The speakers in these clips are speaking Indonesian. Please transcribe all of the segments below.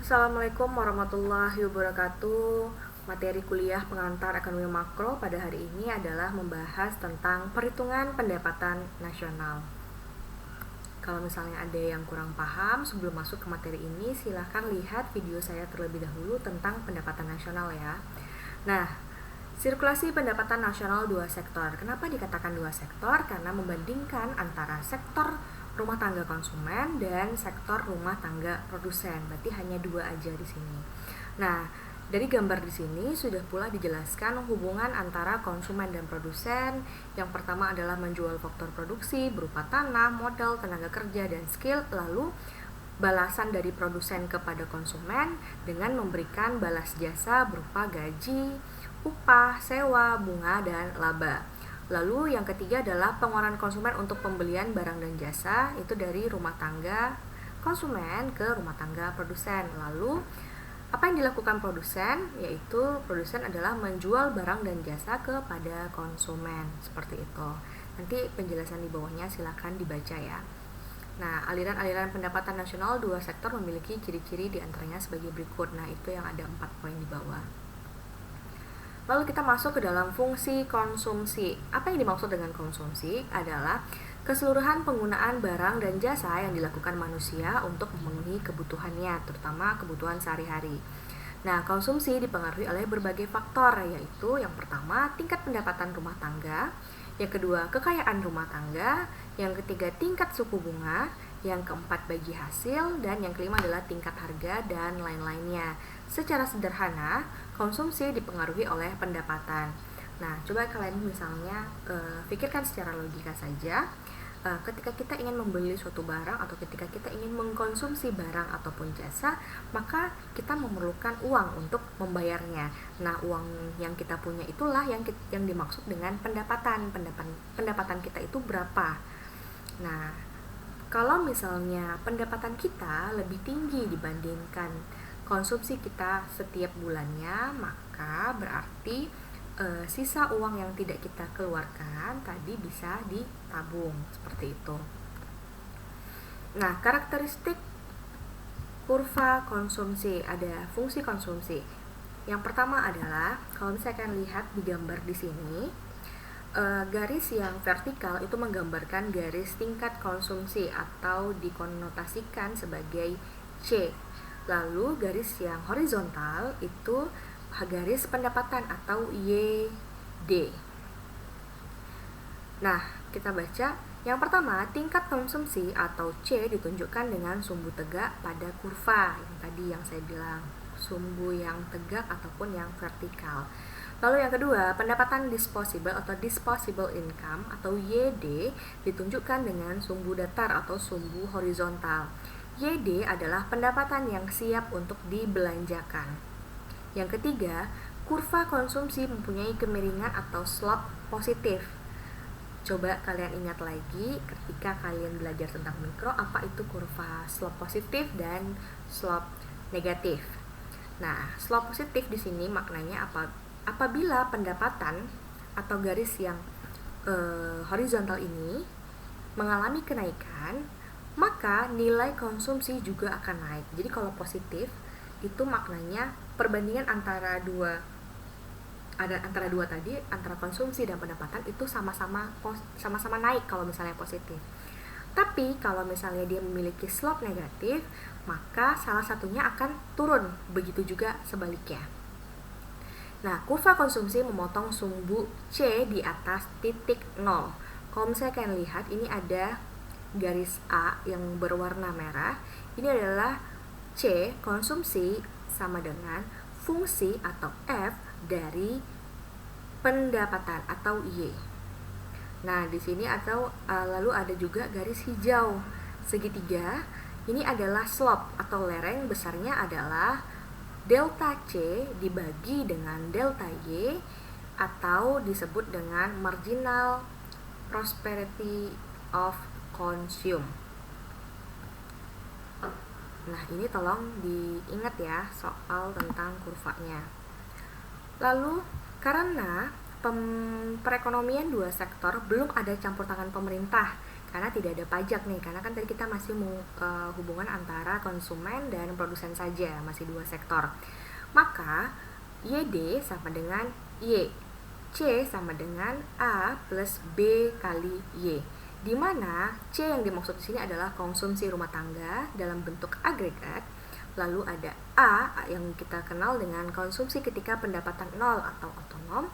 Assalamualaikum warahmatullahi wabarakatuh. Materi kuliah pengantar ekonomi makro pada hari ini adalah membahas tentang perhitungan pendapatan nasional. Kalau misalnya ada yang kurang paham sebelum masuk ke materi ini, silahkan lihat video saya terlebih dahulu tentang pendapatan nasional ya. Nah, sirkulasi pendapatan nasional dua sektor. Kenapa dikatakan dua sektor? Karena membandingkan antara sektor rumah tangga konsumen dan sektor rumah tangga produsen. Berarti hanya dua aja di sini. Nah, dari gambar di sini sudah pula dijelaskan hubungan antara konsumen dan produsen. Yang pertama adalah menjual faktor produksi berupa tanah, modal, tenaga kerja, dan skill. Lalu balasan dari produsen kepada konsumen dengan memberikan balas jasa berupa gaji, upah, sewa, bunga, dan laba. Lalu yang ketiga adalah pengeluaran konsumen untuk pembelian barang dan jasa, itu dari rumah tangga konsumen ke rumah tangga produsen. Lalu apa yang dilakukan produsen? Yaitu produsen adalah menjual barang dan jasa kepada konsumen, seperti itu. Nanti penjelasan di bawahnya silakan dibaca ya. Nah, aliran-aliran pendapatan nasional dua sektor memiliki ciri-ciri diantaranya sebagai berikut. Nah, itu yang ada 4 poin di bawah. Lalu kita masuk ke dalam fungsi konsumsi. Apa yang dimaksud dengan konsumsi adalah keseluruhan penggunaan barang dan jasa yang dilakukan manusia untuk memenuhi kebutuhannya, terutama kebutuhan sehari-hari. Nah, konsumsi dipengaruhi oleh berbagai faktor, yaitu yang pertama tingkat pendapatan rumah tangga, yang kedua kekayaan rumah tangga, yang ketiga tingkat suku bunga, yang keempat bagi hasil, dan yang kelima adalah tingkat harga dan lain-lainnya. Secara sederhana, konsumsi dipengaruhi oleh pendapatan. Nah, coba kalian misalnya pikirkan secara logika saja. Ketika kita ingin membeli suatu barang atau ketika kita ingin mengkonsumsi barang ataupun jasa, maka kita memerlukan uang untuk membayarnya. Nah, uang yang kita punya itulah yang dimaksud dengan pendapatan. Pendapatan kita itu berapa? Nah, kalau misalnya pendapatan kita lebih tinggi dibandingkan konsumsi kita setiap bulannya, maka berarti sisa uang yang tidak kita keluarkan tadi bisa ditabung, seperti itu. Nah, karakteristik kurva konsumsi, ada fungsi konsumsi. Yang pertama adalah, kalau misalnya kalian lihat di gambar di sini, garis yang vertikal itu menggambarkan garis tingkat konsumsi atau dikonotasikan sebagai C. Lalu garis yang horizontal itu garis pendapatan atau YD. Nah, kita baca. Yang pertama, tingkat konsumsi atau C ditunjukkan dengan sumbu tegak pada kurva yang tadi yang saya bilang, sumbu yang tegak ataupun yang vertikal. Lalu yang kedua, pendapatan disposable atau disposable income atau YD ditunjukkan dengan sumbu datar atau sumbu horizontal. YD adalah pendapatan yang siap untuk dibelanjakan. Yang ketiga, kurva konsumsi mempunyai kemiringan atau slope positif. Coba kalian ingat lagi ketika kalian belajar tentang mikro, apa itu kurva slope positif dan slope negatif. Nah, slope positif di sini maknanya apabila pendapatan atau garis yang horizontal ini mengalami kenaikan, maka nilai konsumsi juga akan naik. Jadi kalau positif itu maknanya perbandingan antara dua tadi, antara konsumsi dan pendapatan itu sama-sama naik kalau misalnya positif. Tapi kalau misalnya dia memiliki slope negatif, maka salah satunya akan turun, begitu juga sebaliknya. Nah, kurva konsumsi memotong sumbu C di atas titik 0. Kalau misalnya kalian lihat, ini ada garis A yang berwarna merah. Ini adalah C, konsumsi, sama dengan fungsi atau F dari pendapatan atau Y. Nah, di sini lalu ada juga garis hijau segitiga. Ini adalah slope atau lereng, besarnya adalah delta C dibagi dengan delta Y atau disebut dengan marginal prosperity of consume. Nah, ini tolong diingat ya soal tentang kurvanya. Lalu, karena perekonomian dua sektor belum ada campur tangan pemerintah karena tidak ada pajak nih, karena kan tadi kita masih hubungan antara konsumen dan produsen saja, masih dua sektor. Maka YD sama dengan Y, C sama dengan A plus B kali Y, di mana C yang dimaksud di sini adalah konsumsi rumah tangga dalam bentuk agregat. Lalu ada A yang kita kenal dengan konsumsi ketika pendapatan nol atau otonom.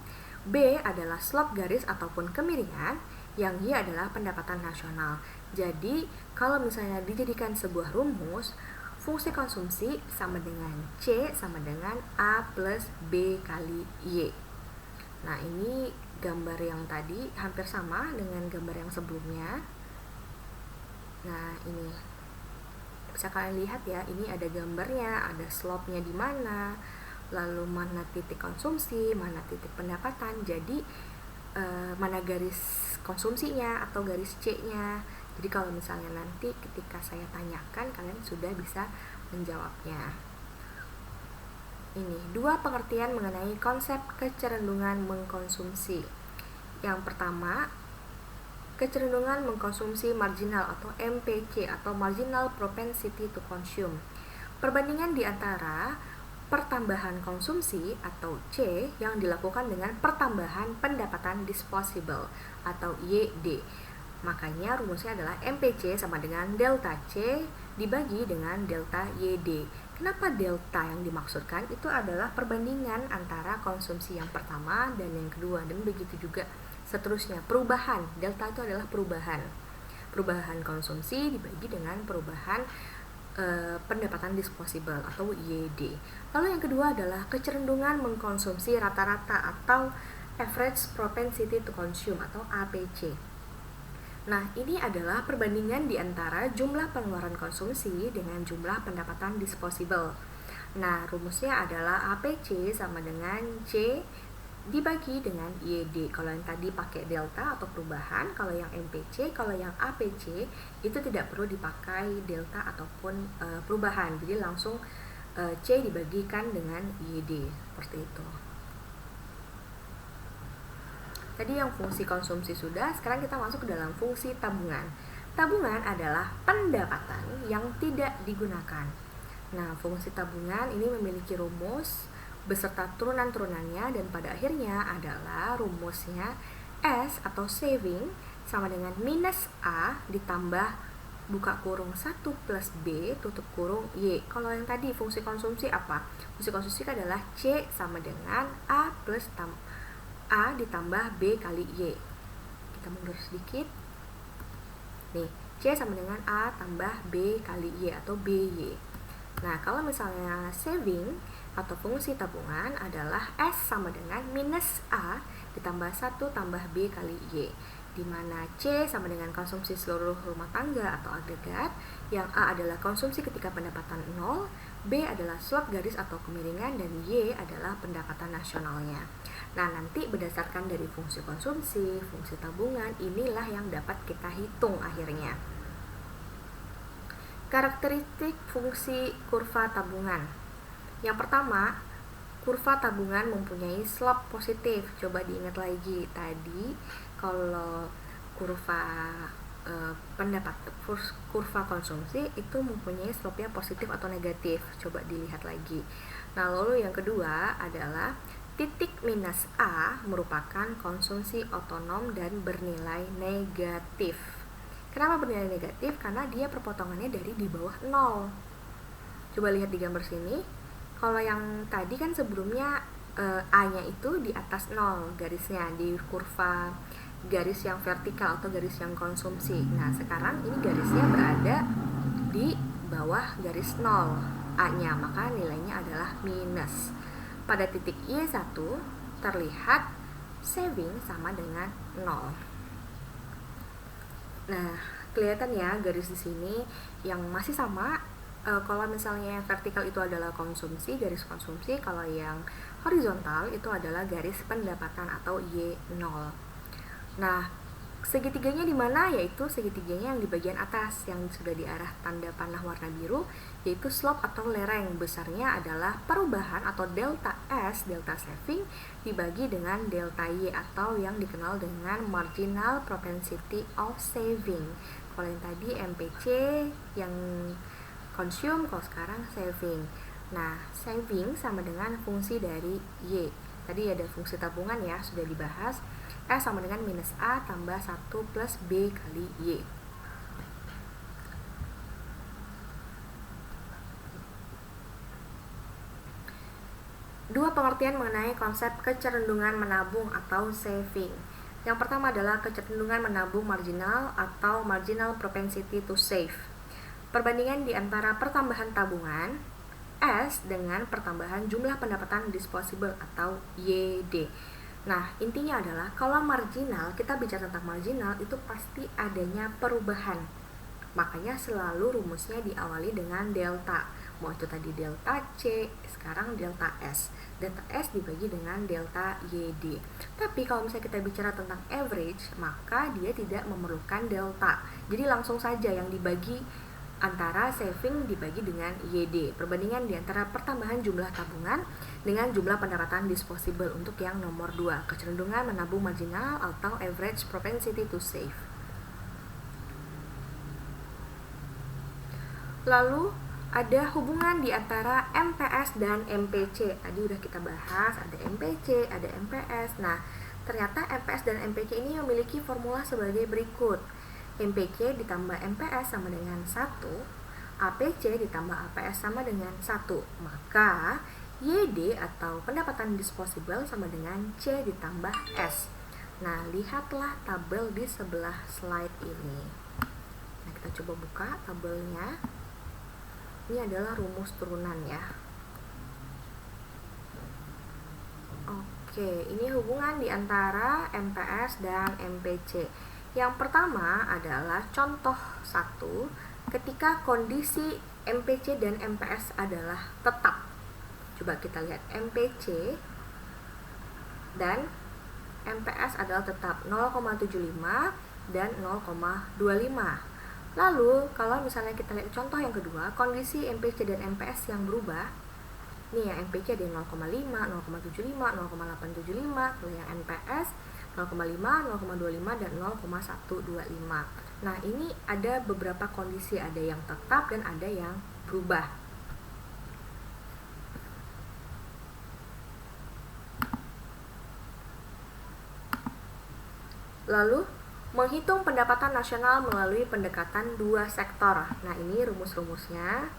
B adalah slop garis ataupun kemiringan. Yang Y adalah pendapatan nasional. Jadi kalau misalnya dijadikan sebuah rumus, fungsi konsumsi sama dengan C sama dengan A plus B kali Y. Nah, ini gambar yang tadi hampir sama dengan gambar yang sebelumnya. Nah, ini bisa kalian lihat ya, ini ada gambarnya, ada slopnya di mana, lalu mana titik konsumsi, mana titik pendapatan. Jadi mana garis konsumsinya atau garis C-nya. Jadi kalau misalnya nanti ketika saya tanyakan, kalian sudah bisa menjawabnya. Ini dua pengertian mengenai konsep kecenderungan mengkonsumsi. Yang pertama, kecenderungan mengkonsumsi marginal atau MPC atau marginal propensity to consume. Perbandingan di antara pertambahan konsumsi atau C yang dilakukan dengan pertambahan pendapatan disposable atau YD. Makanya rumusnya adalah MPC sama dengan delta C dibagi dengan delta YD. Kenapa delta yang dimaksudkan? Itu adalah perbandingan antara konsumsi yang pertama dan yang kedua, dan begitu juga seterusnya. Perubahan, delta itu adalah perubahan konsumsi dibagi dengan perubahan pendapatan disposable atau YD. Lalu yang kedua adalah kecenderungan mengkonsumsi rata-rata atau average propensity to consume atau APC. Nah, ini adalah perbandingan di antara jumlah pengeluaran konsumsi dengan jumlah pendapatan disposable. Nah, rumusnya adalah APC sama dengan C dibagi dengan YD. Kalau yang tadi pakai delta atau perubahan, kalau yang MPC, kalau yang APC itu tidak perlu dipakai delta ataupun perubahan. Jadi langsung C dibagikan dengan YD, seperti itu. Tadi yang fungsi konsumsi sudah, sekarang kita masuk ke dalam fungsi tabungan. Tabungan adalah pendapatan yang tidak digunakan. Nah, fungsi tabungan ini memiliki rumus beserta turunan-turunannya, dan pada akhirnya adalah rumusnya S atau saving sama dengan minus A ditambah buka kurung 1 plus B tutup kurung Y. Kalau yang tadi fungsi konsumsi apa? Fungsi konsumsi adalah C sama dengan A plus A ditambah B kali Y. Kita mundur sedikit. Nih, C sama dengan A tambah B kali Y atau BY. Nah, kalau misalnya saving atau fungsi tabungan adalah S sama dengan minus A ditambah 1 tambah B kali Y, di mana C sama dengan konsumsi seluruh rumah tangga atau agregat, yang A adalah konsumsi ketika pendapatan 0, B adalah slot garis atau kemiringan, dan Y adalah pendapatan nasionalnya. Nah, nanti berdasarkan dari fungsi konsumsi, fungsi tabungan, inilah yang dapat kita hitung akhirnya. Karakteristik fungsi kurva tabungan. Yang pertama, kurva tabungan mempunyai slope positif. Coba diingat lagi tadi, kalau kurva kurva konsumsi itu mempunyai slope-nya positif atau negatif. Coba dilihat lagi. Nah, lalu yang kedua adalah titik minus A merupakan konsumsi otonom dan bernilai negatif. Kenapa bernilai negatif? Karena dia perpotongannya dari di bawah 0. Coba lihat di gambar sini. Kalau yang tadi kan sebelumnya A-nya itu di atas 0 garisnya di kurva garis yang vertikal atau garis yang konsumsi. Nah, sekarang ini garisnya berada di bawah garis 0 A-nya, maka nilainya adalah minus. Pada titik Y1 terlihat saving sama dengan 0. Nah, kelihatan ya garis di sini yang masih sama. Kalau misalnya yang vertikal itu adalah konsumsi, garis konsumsi, kalau yang horizontal itu adalah garis pendapatan atau Y0. Nah, Segitiganya di mana? Yaitu segitiganya yang di bagian atas yang sudah diarah tanda panah warna biru, yaitu slope atau lereng. Besarnya adalah perubahan atau delta S, delta saving, dibagi dengan delta Y atau yang dikenal dengan marginal propensity of saving. Kalau yang tadi MPC yang consume, kalau sekarang saving. Nah, saving sama dengan fungsi dari Y. Tadi ada fungsi tabungan ya, sudah dibahas. S sama dengan minus A tambah 1 plus B kali Y. Dua pengertian mengenai konsep kecenderungan menabung atau saving. Yang pertama adalah kecenderungan menabung marginal atau marginal propensity to save. Perbandingan di antara pertambahan tabungan S dengan pertambahan jumlah pendapatan disposable atau YD. Nah, intinya adalah kalau marginal, kita bicara tentang marginal itu pasti adanya perubahan. Makanya selalu rumusnya diawali dengan delta. Mau itu tadi delta C, sekarang delta S. Delta S dibagi dengan delta YD. Tapi kalau misalnya kita bicara tentang average, maka dia tidak memerlukan delta. Jadi langsung saja yang dibagi antara saving dibagi dengan YD. Perbandingan di antara pertambahan jumlah tabungan dengan jumlah pendapatan disposable untuk yang nomor 2, kecenderungan menabung marginal atau average propensity to save. Lalu ada hubungan di antara MPS dan MPC. Tadi udah kita bahas, ada MPC, ada MPS. Nah, ternyata MPS dan MPC ini memiliki formula sebagai berikut. MPC ditambah MPS sama dengan 1, APC ditambah APS sama dengan 1. Maka YD atau pendapatan disposable sama dengan C ditambah S. Nah, lihatlah tabel di sebelah slide ini. Nah, kita coba buka tabelnya. Ini adalah rumus turunan ya. Oke, ini hubungan di antara MPS dan MPC. Yang pertama adalah contoh 1, ketika kondisi MPC dan MPS adalah tetap. Coba kita lihat MPC dan MPS adalah tetap 0,75 dan 0,25. Lalu kalau misalnya kita lihat contoh yang kedua, kondisi MPC dan MPS yang berubah. Nih yang MPC ada 0,5, 0,75, 0,875, kalau yang MPS 0,5, 0,25 dan 0,125. Nah, ini ada beberapa kondisi, ada yang tetap dan ada yang berubah. Lalu, menghitung pendapatan nasional melalui pendekatan 2 sektor. Nah, ini rumus-rumusnya.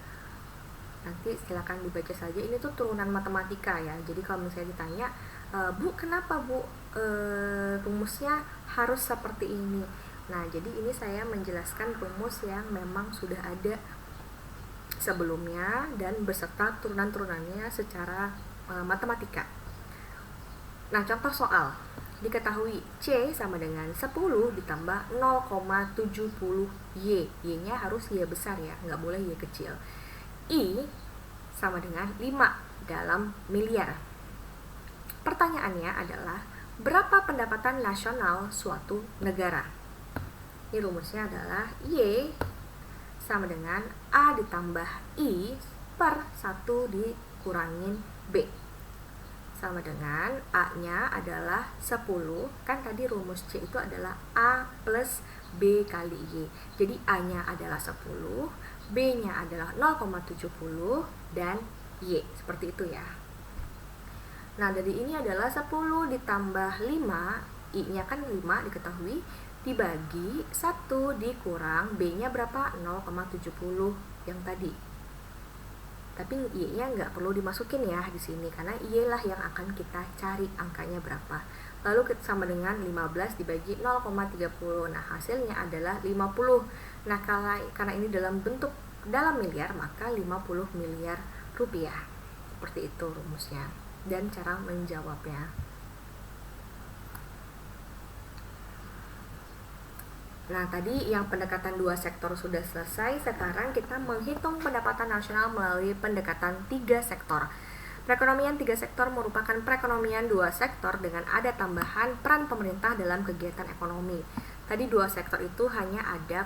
Nanti silakan dibaca saja. Ini tuh turunan matematika ya. Jadi kalau misalnya ditanya, Bu, kenapa Bu rumusnya harus seperti ini? Nah, jadi ini saya menjelaskan rumus yang memang sudah ada sebelumnya dan beserta turunan-turunannya secara matematika. Nah, contoh soal. Diketahui C sama dengan 10 ditambah 0,70 Y. Y-nya harus Y besar ya, nggak boleh Y kecil. I sama dengan 5 dalam miliar. Pertanyaannya adalah, berapa pendapatan nasional suatu negara? Ini rumusnya adalah Y sama dengan A ditambah I per 1 dikurangin B. Sama dengan A-nya adalah 10. Kan tadi rumus C itu adalah A plus B kali Y. Jadi A-nya adalah 10, B-nya adalah 0,70 dan Y. Seperti itu ya. Nah, dari ini adalah 10 ditambah 5, I-nya kan 5 diketahui, dibagi 1 dikurang B-nya berapa? 0,70 yang tadi. Tapi Y-nya nggak perlu dimasukin ya di sini, karena Y lah yang akan kita cari angkanya berapa. Lalu kita sama dengan 15 dibagi 0,30. Nah, hasilnya adalah 50. Nah, karena ini dalam miliar, maka 50 miliar rupiah. Seperti itu rumusnya dan cara menjawabnya. Nah, tadi yang pendekatan 2 sektor sudah selesai. Sekarang kita menghitung pendapatan nasional melalui pendekatan 3 sektor. Perekonomian 3 sektor merupakan perekonomian 2 sektor dengan ada tambahan peran pemerintah dalam kegiatan ekonomi. Tadi dua sektor itu hanya ada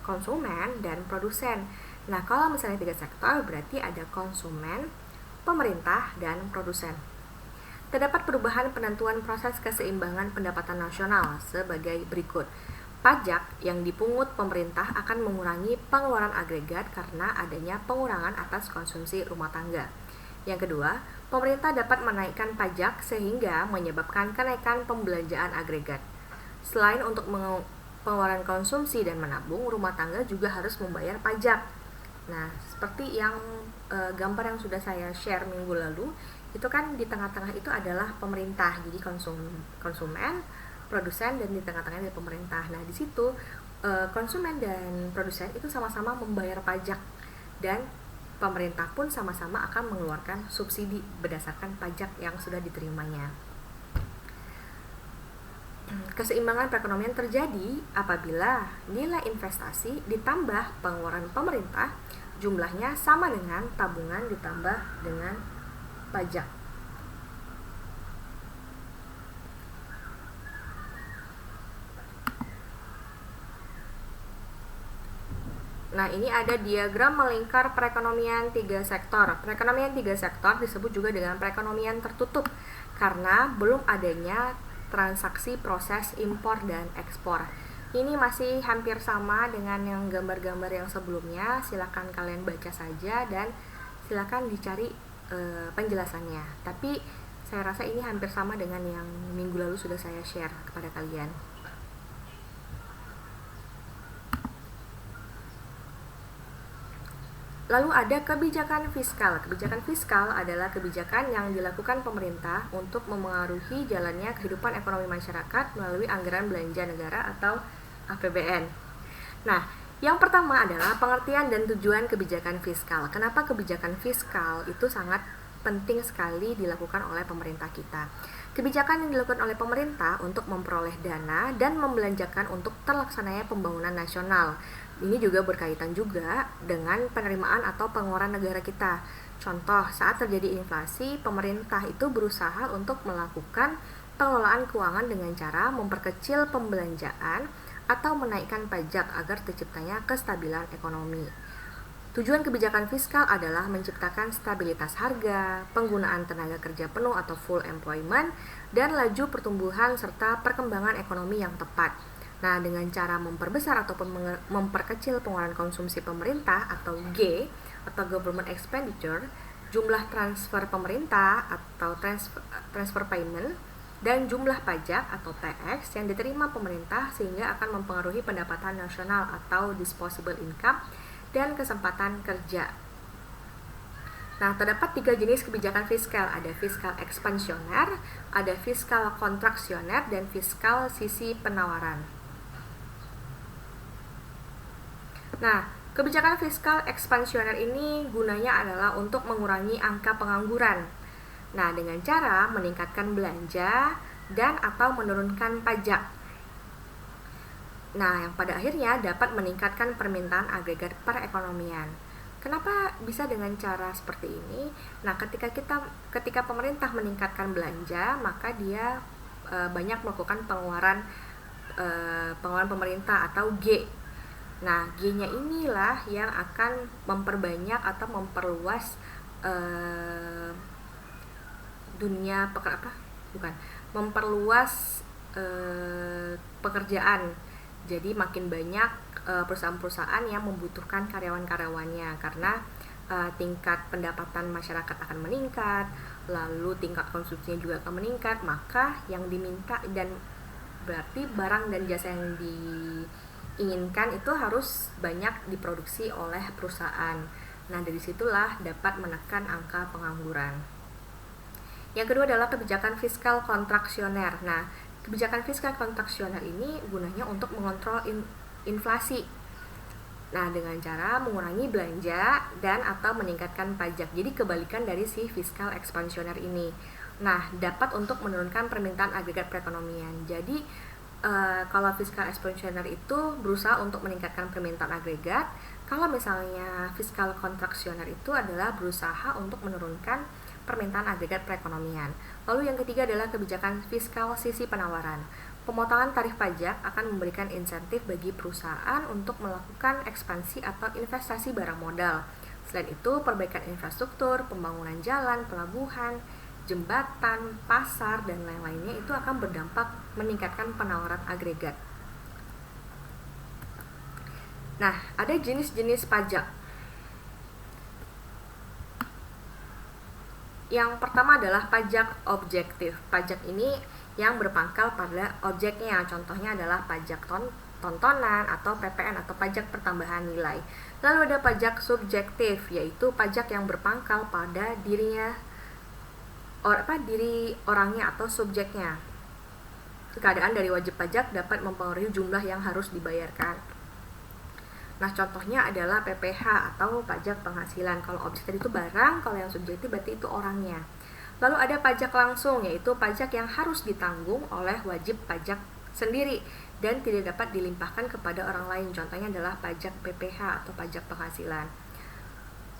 konsumen dan produsen. Nah, kalau misalnya tiga sektor berarti ada konsumen, pemerintah, dan produsen. Terdapat perubahan penentuan proses keseimbangan pendapatan nasional sebagai berikut. Pajak yang dipungut pemerintah akan mengurangi pengeluaran agregat karena adanya pengurangan atas konsumsi rumah tangga. Yang kedua, pemerintah dapat menaikkan pajak sehingga menyebabkan kenaikan pembelanjaan agregat. Selain untuk pengeluaran konsumsi dan menabung, rumah tangga juga harus membayar pajak. Nah, seperti yang gambar yang sudah saya share minggu lalu, itu kan di tengah-tengah itu adalah pemerintah, jadi konsumen, produsen, dan di tengah-tengah ada pemerintah. Nah, di situ konsumen dan produsen itu sama-sama membayar pajak, dan pemerintah pun sama-sama akan mengeluarkan subsidi berdasarkan pajak yang sudah diterimanya. Keseimbangan perekonomian terjadi apabila nilai investasi ditambah pengeluaran pemerintah jumlahnya sama dengan tabungan ditambah dengan pajak. Nah, ini ada diagram melingkar perekonomian tiga sektor. Perekonomian tiga sektor disebut juga dengan perekonomian tertutup karena belum adanya transaksi proses impor dan ekspor. Ini masih hampir sama dengan yang gambar-gambar yang sebelumnya. Silakan kalian baca saja dan silakan dicari penjelasannya. Tapi saya rasa ini hampir sama dengan yang minggu lalu sudah saya share kepada kalian. Lalu ada kebijakan fiskal. Kebijakan fiskal adalah kebijakan yang dilakukan pemerintah untuk memengaruhi jalannya kehidupan ekonomi masyarakat melalui anggaran belanja negara atau APBN. Nah, yang pertama adalah pengertian dan tujuan kebijakan fiskal. Kenapa kebijakan fiskal itu sangat penting sekali dilakukan oleh pemerintah kita? Kebijakan yang dilakukan oleh pemerintah untuk memperoleh dana dan membelanjakan untuk terlaksananya pembangunan nasional. Ini juga berkaitan juga dengan penerimaan atau pengeluaran negara kita. Contoh, saat terjadi inflasi, pemerintah itu berusaha untuk melakukan pengelolaan keuangan dengan cara memperkecil pembelanjaan atau menaikkan pajak agar terciptanya kestabilan ekonomi. Tujuan kebijakan fiskal adalah menciptakan stabilitas harga, penggunaan tenaga kerja penuh atau full employment, dan laju pertumbuhan serta perkembangan ekonomi yang tepat. Nah, dengan cara memperbesar ataupun memperkecil pengeluaran konsumsi pemerintah atau G atau government expenditure, jumlah transfer pemerintah atau transfer payment, dan jumlah pajak atau tax yang diterima pemerintah sehingga akan mempengaruhi pendapatan nasional atau disposable income dan kesempatan kerja. Nah, terdapat 3 jenis kebijakan fiskal. Ada fiskal ekspansioner, ada fiskal kontraksioner, dan fiskal sisi penawaran. Nah, kebijakan fiskal ekspansioner ini gunanya adalah untuk mengurangi angka pengangguran. Nah, dengan cara meningkatkan belanja dan atau menurunkan pajak. Nah, yang pada akhirnya dapat meningkatkan permintaan agregat perekonomian. Kenapa bisa dengan cara seperti ini? Nah, ketika pemerintah meningkatkan belanja, maka dia banyak melakukan pengeluaran pemerintah atau G. Nah, G-nya inilah yang akan memperbanyak atau memperluas memperluas pekerjaan. Jadi makin banyak perusahaan-perusahaan yang membutuhkan karyawan-karyawannya karena tingkat pendapatan masyarakat akan meningkat, lalu tingkat konsumsinya juga akan meningkat, maka yang diminta dan berarti barang dan jasa yang diinginkan itu harus banyak diproduksi oleh perusahaan. Nah, dari situlah dapat menekan angka pengangguran. Yang kedua adalah kebijakan fiskal kontraksioner. Nah, kebijakan fiskal kontraksioner ini gunanya untuk mengontrol inflasi. Nah, dengan cara mengurangi belanja dan atau meningkatkan pajak. Jadi kebalikan dari si fiskal ekspansioner ini. Nah, dapat untuk menurunkan permintaan agregat perekonomian. Jadi kalau fiskal ekspansioner itu berusaha untuk meningkatkan permintaan agregat. Kalau misalnya fiskal kontraksioner itu adalah berusaha untuk menurunkan permintaan agregat perekonomian. Lalu yang ketiga adalah kebijakan fiskal sisi penawaran. Pemotongan tarif pajak akan memberikan insentif bagi perusahaan untuk melakukan ekspansi atau investasi barang modal. Selain itu, perbaikan infrastruktur, pembangunan jalan, pelabuhan, jembatan, pasar, dan lain-lainnya itu akan berdampak meningkatkan penawaran agregat. Nah, ada jenis-jenis pajak. Yang pertama adalah pajak objektif. Pajak ini yang berpangkal pada objeknya. Contohnya adalah pajak tontonan atau PPN atau pajak pertambahan nilai. Lalu ada pajak subjektif, yaitu pajak yang berpangkal pada diri orangnya atau subjeknya. Keadaan dari wajib pajak dapat mempengaruhi jumlah yang harus dibayarkan. Nah, contohnya adalah PPH atau pajak penghasilan. Kalau objek tadi itu barang, kalau yang subjektif berarti itu orangnya. Lalu ada pajak langsung, yaitu pajak yang harus ditanggung oleh wajib pajak sendiri dan tidak dapat dilimpahkan kepada orang lain. Contohnya adalah pajak PPH atau pajak penghasilan.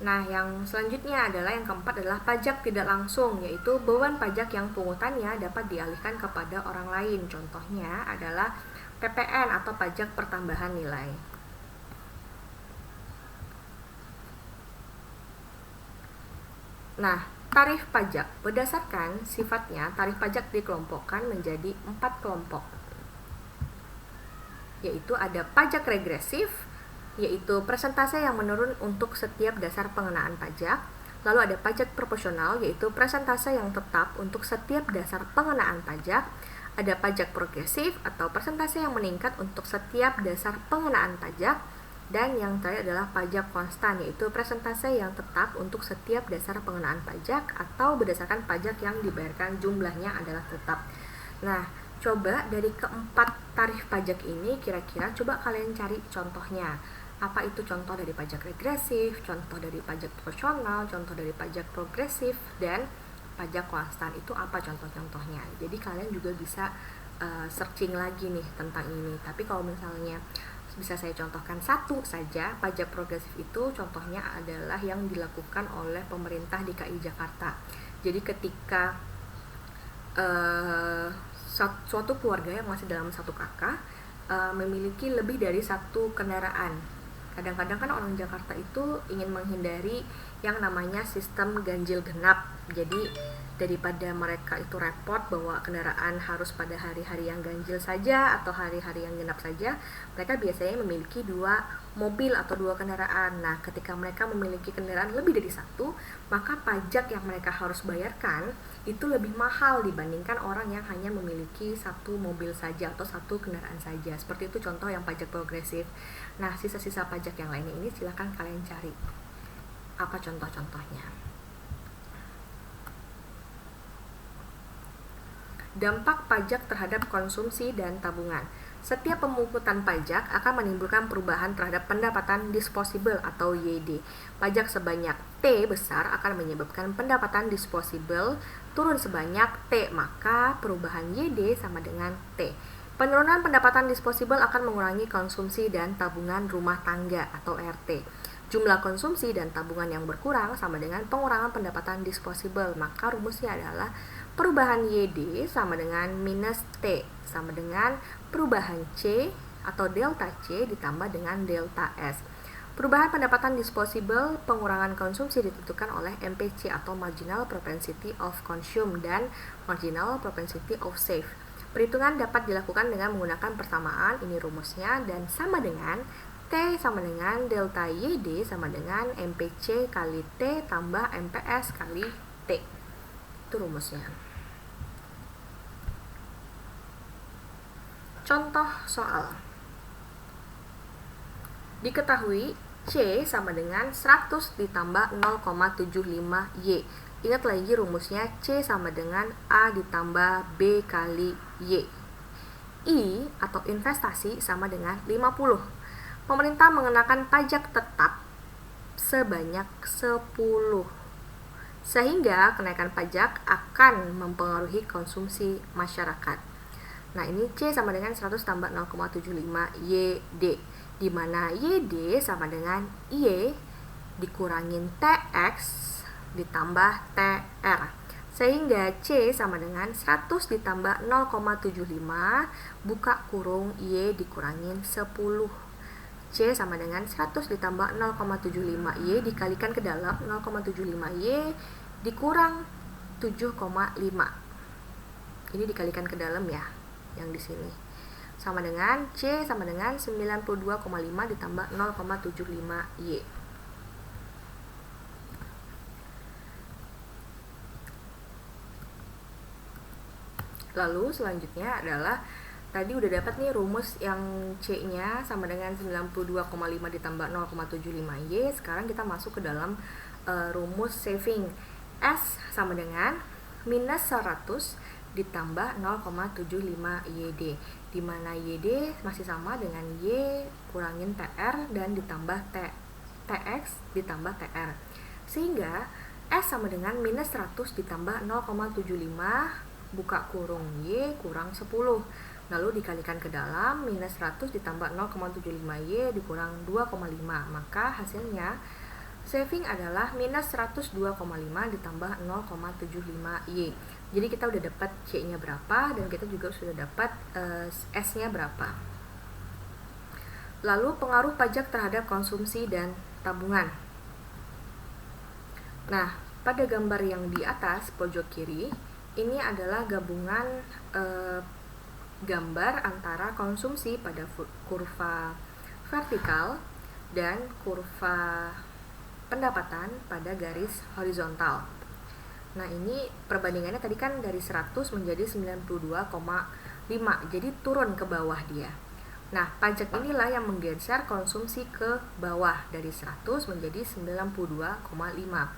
Nah, yang selanjutnya adalah yang keempat adalah pajak tidak langsung, yaitu beban pajak yang pungutannya dapat dialihkan kepada orang lain. Contohnya adalah PPN atau pajak pertambahan nilai. Nah, tarif pajak berdasarkan sifatnya, tarif pajak dikelompokkan menjadi 4 kelompok, yaitu ada pajak regresif, yaitu persentase yang menurun untuk setiap dasar pengenaan pajak. Lalu ada pajak proporsional, yaitu persentase yang tetap untuk setiap dasar pengenaan pajak. Ada pajak progresif atau persentase yang meningkat untuk setiap dasar pengenaan pajak. Dan yang terakhir adalah pajak konstan, yaitu persentase yang tetap untuk setiap dasar pengenaan pajak atau berdasarkan pajak yang dibayarkan jumlahnya adalah tetap. Nah, coba dari keempat tarif pajak ini kira-kira coba kalian cari contohnya. Apa itu contoh dari pajak regresif, contoh dari pajak proporsional, contoh dari pajak progresif, dan pajak konstan. Itu apa contoh-contohnya. Jadi kalian juga bisa searching lagi nih tentang ini. Tapi kalau misalnya bisa saya contohkan satu saja, pajak progresif itu contohnya adalah yang dilakukan oleh pemerintah DKI Jakarta. Jadi ketika suatu keluarga yang masih dalam satu kakak memiliki lebih dari satu kendaraan. Kadang-kadang kan orang Jakarta itu ingin menghindari yang namanya sistem ganjil genap. Jadi daripada mereka itu repot bahwa kendaraan harus pada hari-hari yang ganjil saja atau hari-hari yang genap saja, mereka biasanya memiliki 2 mobil atau 2 kendaraan. Nah, ketika mereka memiliki kendaraan lebih dari 1, maka pajak yang mereka harus bayarkan itu lebih mahal dibandingkan orang yang hanya memiliki 1 mobil saja atau 1 kendaraan saja. Seperti itu contoh yang pajak progresif. Nah, sisa-sisa pajak yang lainnya ini silakan kalian cari apa contoh-contohnya. Dampak pajak terhadap konsumsi dan tabungan. Setiap pemungutan pajak akan menimbulkan perubahan terhadap pendapatan disposable atau YD. Pajak sebanyak T besar akan menyebabkan pendapatan disposable turun sebanyak T, maka perubahan YD sama dengan T. Penurunan pendapatan disposable akan mengurangi konsumsi dan tabungan rumah tangga atau RT. Jumlah konsumsi dan tabungan yang berkurang sama dengan pengurangan pendapatan disposable, maka rumusnya adalah perubahan YD sama dengan minus T sama dengan perubahan C atau delta C ditambah dengan delta S. Perubahan pendapatan disposable, pengurangan konsumsi ditentukan oleh MPC atau Marginal Propensity of Consume dan Marginal Propensity of Save. Perhitungan dapat dilakukan dengan menggunakan persamaan, ini rumusnya, dan sama dengan T sama dengan delta YD sama dengan MPC kali T tambah MPS kali T. Itu rumusnya. Contoh soal. Diketahui C sama dengan 100 ditambah 0,75 Y. Ingat lagi rumusnya, C sama dengan A ditambah B kali Y. I atau investasi sama dengan 50. Pemerintah mengenakan pajak tetap sebanyak 10. Sehingga kenaikan pajak akan mempengaruhi konsumsi masyarakat. Nah, ini C sama dengan 100 tambah 0,75 YD, di mana YD sama dengan Y dikurangin TX ditambah TR. Sehingga C sama dengan 100 ditambah 0,75 buka kurung Y dikurangin 10. C sama dengan 100 ditambah 0,75 Y dikalikan ke dalam 0,75 Y dikurang 7,5. Ini dikalikan ke dalam ya, yang di sini. Sama dengan C sama dengan 92,5 ditambah 0,75 Y. Lalu selanjutnya adalah tadi udah dapat nih rumus yang C-nya sama dengan 92,5 ditambah 0,75 Y. Sekarang kita masuk ke dalam rumus saving. S sama dengan minus 100 ditambah 0,75 YD, di mana YD masih sama dengan Y kurangin TR dan ditambah TX ditambah TR. Sehingga S sama dengan minus 100 ditambah 0,75 buka kurung Y kurang 10. Lalu dikalikan ke dalam minus 100 ditambah 0,75 Y dikurang 2,5. Maka hasilnya saving adalah minus 102,5 ditambah 0,75 Y. Jadi kita udah dapat C-nya berapa dan kita juga sudah dapat S-nya berapa. Lalu pengaruh pajak terhadap konsumsi dan tabungan. Nah, pada gambar yang di atas pojok kiri, ini adalah gabungan gambar antara konsumsi pada kurva vertikal dan kurva pendapatan pada garis horizontal. Nah, ini perbandingannya tadi kan dari 100 menjadi 92,5, jadi turun ke bawah dia. Nah, pajak inilah yang menggeser konsumsi ke bawah dari 100 menjadi 92,5.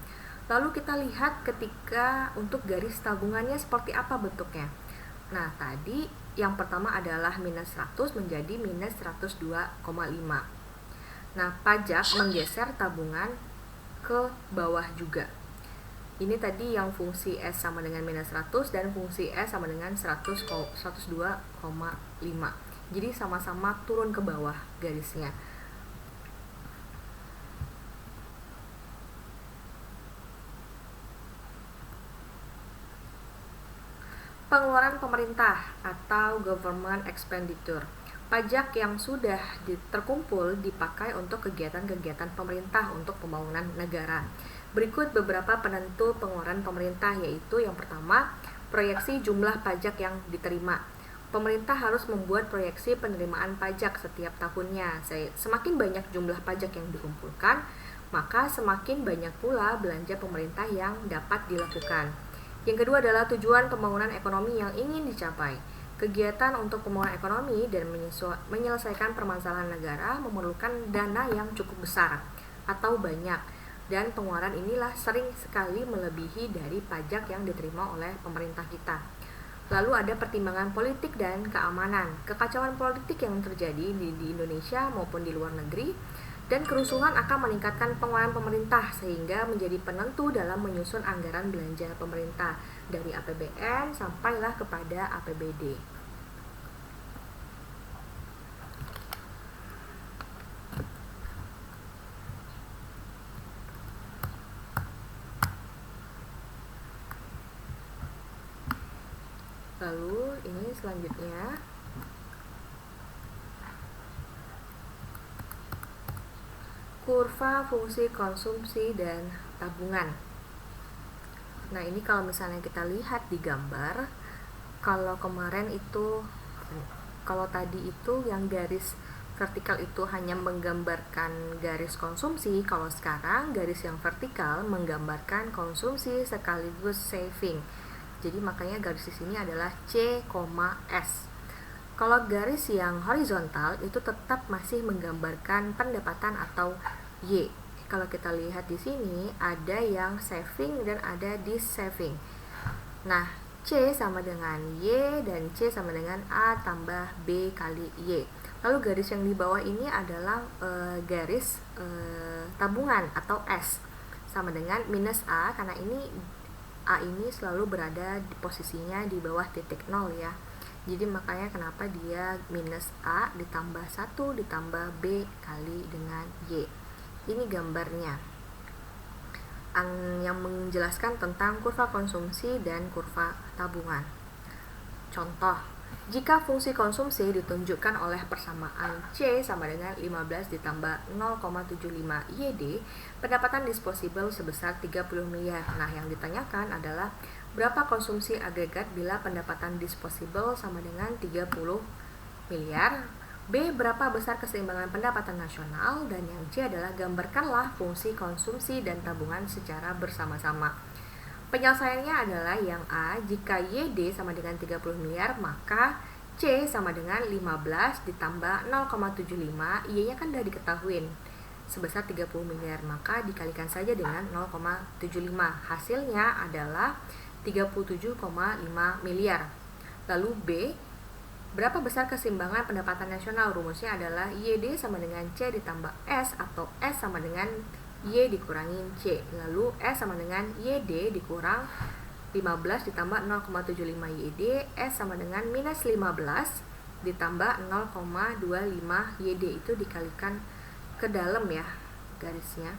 Lalu kita lihat ketika untuk garis tabungannya seperti apa bentuknya. Nah, tadi yang pertama adalah minus 100 menjadi minus 102,5. Nah, pajak menggeser tabungan ke bawah juga. Ini tadi yang fungsi S sama dengan minus 100 dan fungsi S sama dengan 102,5. Jadi sama-sama turun ke bawah garisnya. Pengeluaran pemerintah atau government expenditure. Pajak yang sudah terkumpul dipakai untuk kegiatan-kegiatan pemerintah untuk pembangunan negara. Berikut beberapa penentu pengeluaran pemerintah, yaitu yang pertama, proyeksi jumlah pajak yang diterima. Pemerintah harus membuat proyeksi penerimaan pajak setiap tahunnya. Semakin banyak jumlah pajak yang dikumpulkan, maka semakin banyak pula belanja pemerintah yang dapat dilakukan. Yang kedua adalah tujuan pembangunan ekonomi yang ingin dicapai. Kegiatan untuk pembangunan ekonomi dan menyelesaikan permasalahan negara memerlukan dana yang cukup besar atau banyak, dan pengeluaran inilah sering sekali melebihi dari pajak yang diterima oleh pemerintah kita. Lalu ada pertimbangan politik dan keamanan. Kekacauan politik yang terjadi di Indonesia maupun di luar negeri dan kerusuhan akan meningkatkan pengeluaran pemerintah sehingga menjadi penentu dalam menyusun anggaran belanja pemerintah dari APBN sampailah kepada APBD. Lalu ini selanjutnya kurva fungsi konsumsi dan tabungan. Nah, ini kalau misalnya kita lihat di gambar, kalau kemarin itu, kalau tadi itu yang garis vertikal itu hanya menggambarkan garis konsumsi, kalau sekarang garis yang vertikal menggambarkan konsumsi sekaligus saving. Jadi makanya garis di sini adalah C, S. Kalau garis yang horizontal itu tetap masih menggambarkan pendapatan atau Y. Kalau kita lihat di sini ada yang saving dan ada dis-saving. Nah, C sama dengan Y dan C sama dengan A tambah B kali Y. Lalu garis yang di bawah ini adalah garis tabungan atau S sama dengan minus A, karena ini A ini selalu berada di posisinya di bawah titik 0 ya. Jadi makanya kenapa dia minus A ditambah 1 ditambah B kali dengan Y. Ini gambarnya. yang menjelaskan tentang kurva konsumsi dan kurva tabungan. Contoh, jika fungsi konsumsi ditunjukkan oleh persamaan C sama dengan 15 ditambah 0,75 YD, pendapatan disposable sebesar 30 miliar. Nah, yang ditanyakan adalah berapa konsumsi agregat bila pendapatan disposable sama dengan 30 miliar. B, berapa besar keseimbangan pendapatan nasional, dan yang C adalah gambarkanlah fungsi konsumsi dan tabungan secara bersama-sama. Penyelesaiannya adalah yang A, jika YD sama dengan 30 miliar, maka C sama dengan 15 ditambah 0,75, Y-nya kan udah diketahuin, sebesar 30 miliar, maka dikalikan saja dengan 0,75. Hasilnya adalah 37,5 miliar. Lalu B, berapa besar keseimbangan pendapatan nasional? Rumusnya adalah YD sama dengan C ditambah S, atau S sama dengan Y dikurangin C. Lalu S sama dengan YD dikurang 15 ditambah 0,75 YD. S sama dengan minus 15 ditambah 0,25 YD. Itu dikalikan ke dalam ya garisnya.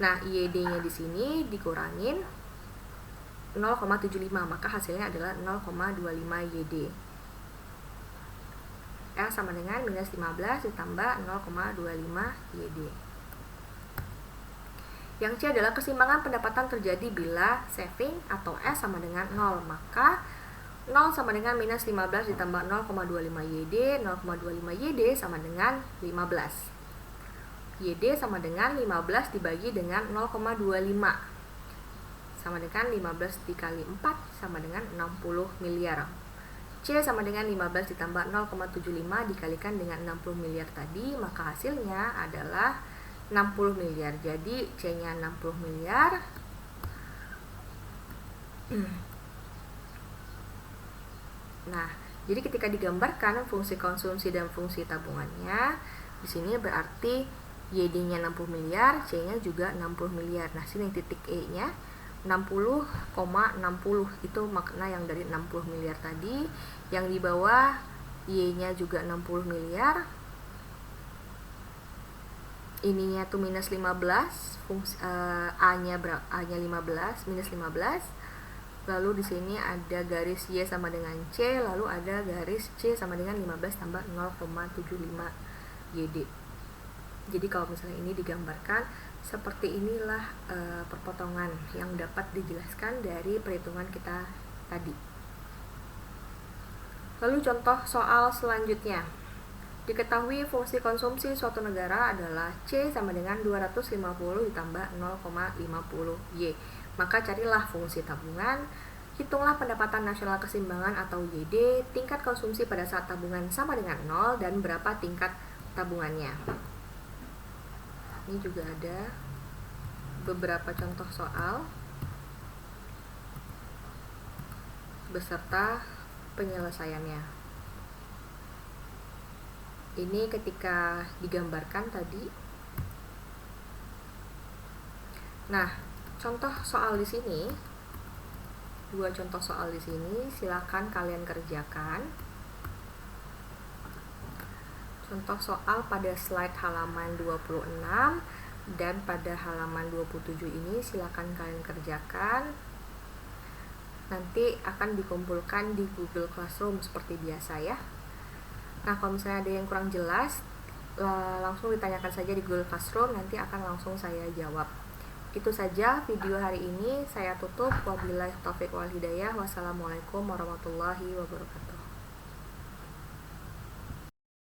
Nah, YD-nya di sini dikurangin 0,75, maka hasilnya adalah 0,25 YD. L sama dengan minus 15 ditambah 0,25 YD. Yang C adalah keseimbangan pendapatan terjadi bila saving atau S sama dengan 0, maka 0 sama dengan minus 15 ditambah 0,25 YD, 0,25 YD sama dengan 15. YD sama dengan 15 dibagi dengan 0,25, sama dengan 15 dikali 4 sama dengan 60 miliar. C sama dengan 15 ditambah 0,75 dikalikan dengan 60 miliar tadi, maka hasilnya adalah 60 miliar. Jadi C-nya 60 miliar. Nah, jadi ketika digambarkan fungsi konsumsi dan fungsi tabungannya, di sini berarti YD-nya 60 miliar, C-nya juga 60 miliar. Nah, sini titik E-nya 60,60, itu makna yang dari 60 miliar tadi. Yang di bawah Y-nya juga 60 miliar. Ininya tuh minus 15, A-nya 15, minus 15. Lalu di sini ada garis Y sama dengan C, lalu ada garis C sama dengan 15 tambah 0,75 YD. Jadi kalau misalnya ini digambarkan seperti inilah perpotongan yang dapat dijelaskan dari perhitungan kita tadi. Lalu contoh soal selanjutnya. Diketahui fungsi konsumsi suatu negara adalah C sama dengan 250 ditambah 0,50 Y. Maka carilah fungsi tabungan, hitunglah pendapatan nasional keseimbangan atau YD, tingkat konsumsi pada saat tabungan sama dengan 0, dan berapa tingkat tabungannya. Ini juga ada beberapa contoh soal beserta penyelesaiannya. Ini ketika digambarkan tadi. Nah, contoh soal di sini, dua contoh soal di sini, silakan kalian kerjakan. Contoh soal pada slide halaman 26 dan pada halaman 27 ini silakan kalian kerjakan. Nanti akan dikumpulkan di Google Classroom seperti biasa ya. Nah, kalau misalnya ada yang kurang jelas, langsung ditanyakan saja di Google Classroom, nanti akan langsung saya jawab. Itu saja video hari ini, saya tutup. Wabillahi taufiq wal hidayah. Wassalamualaikum warahmatullahi wabarakatuh.